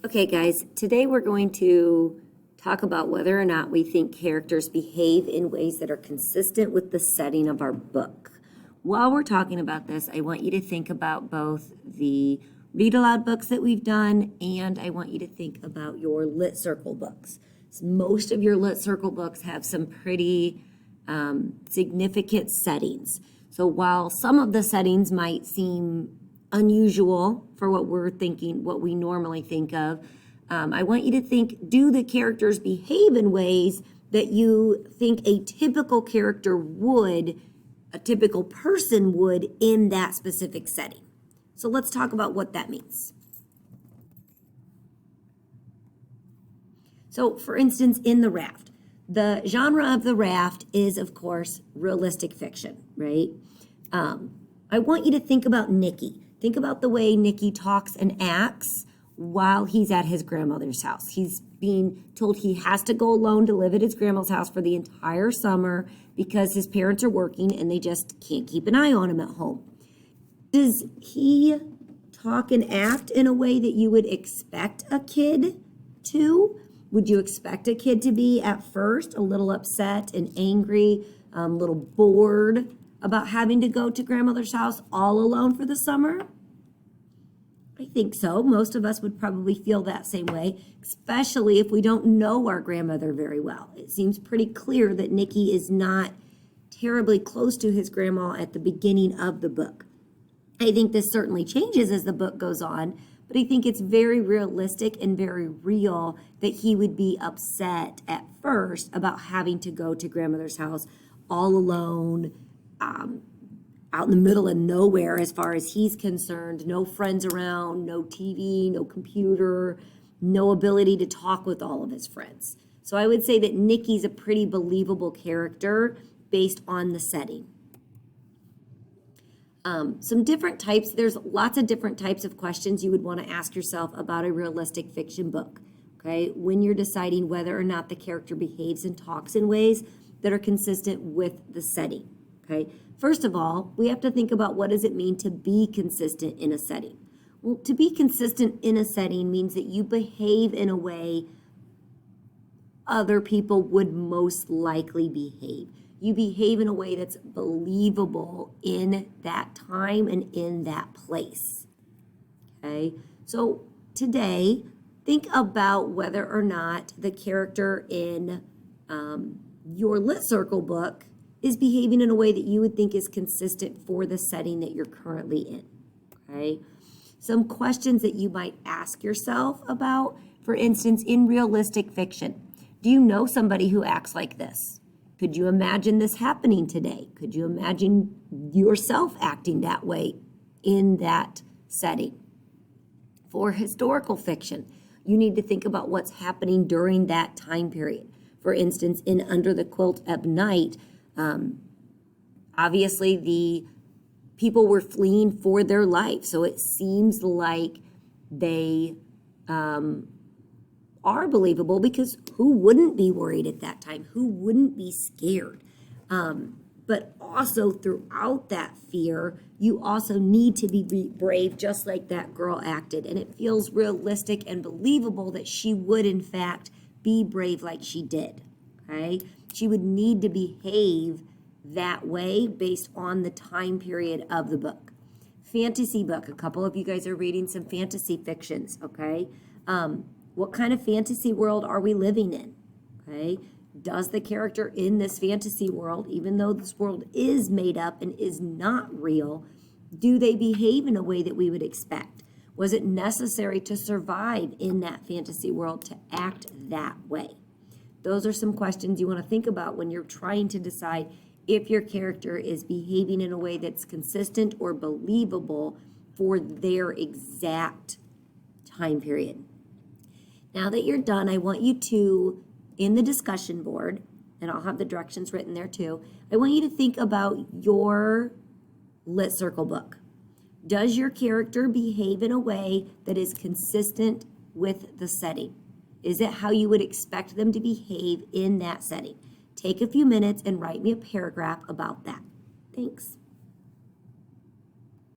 Okay, guys, today we're going to talk about whether or not we think characters behave in ways that are consistent with the setting of our book. While we're talking about this, I want you to think about both the read aloud books that we've done, and I want you to think about your Lit Circle books. So most of your Lit Circle books have some pretty significant settings. So while some of the settings might seem unusual for what we're thinking, what we normally think of, I want you to think, do the characters behave in ways that you think a typical character would, a typical person would in that specific setting? So let's talk about what that means. So for instance, in The Raft, the genre of The Raft is, of course, realistic fiction, right? I want you to think about Nicky. Think about the way Nicky talks and acts while he's at his grandmother's house. He's being told he has to go alone to live at his grandma's house for the entire summer because his parents are working and they just can't keep an eye on him at home. Does he talk and act in a way that you would expect a kid to? Would you expect a kid to be at first a little upset and angry, a little bored about having to go to grandmother's house all alone for the summer? I think so. Most of us would probably feel that same way, especially if we don't know our grandmother very well. It seems pretty clear that Nicky is not terribly close to his grandma at the beginning of the book. I think this certainly changes as the book goes on, but I think it's very realistic and very real that he would be upset at first about having to go to grandmother's house all alone, out in the middle of nowhere as far as he's concerned, no friends around, no TV, no computer, no ability to talk with all of his friends. So I would say that Nicky's a pretty believable character based on the setting. Some different types, there's lots of different types of questions you would want to ask yourself about a realistic fiction book, okay? When you're deciding whether or not the character behaves and talks in ways that are consistent with the setting, okay? First of all, we have to think about what does it mean to be consistent in a setting. Well, to be consistent in a setting means that you behave in a way other people would most likely behave. You behave in a way that's believable in that time and in that place, okay? So today, think about whether or not the character in your Lit Circle book is behaving in a way that you would think is consistent for the setting that you're currently in, okay? Some questions that you might ask yourself about, for instance, in realistic fiction, do you know somebody who acts like this? Could you imagine this happening today? Could you imagine yourself acting that way in that setting? For historical fiction, you need to think about what's happening during that time period. For instance, in Under the Quilt at Night, obviously the people were fleeing for their life. So it seems like they are believable because who wouldn't be worried at that time? Who wouldn't be scared? But also throughout that fear, you also need to be brave just like that girl acted. And it feels realistic and believable that she would in fact be brave like she did, okay? She would need to behave that way based on the time period of the book. Fantasy book, a couple of you guys are reading some fantasy fictions, okay? What kind of fantasy world are we living in, okay? Does the character in this fantasy world, even though this world is made up and is not real, do they behave in a way that we would expect? Was it necessary to survive in that fantasy world to act that way? Those are some questions you want to think about when you're trying to decide if your character is behaving in a way that's consistent or believable for their exact time period. Now that you're done, I want you to, in the discussion board, and I'll have the directions written there too, I want you to think about your Lit Circle book. Does your character behave in a way that is consistent with the setting? Is it how you would expect them to behave in that setting? Take a few minutes and write me a paragraph about that. Thanks.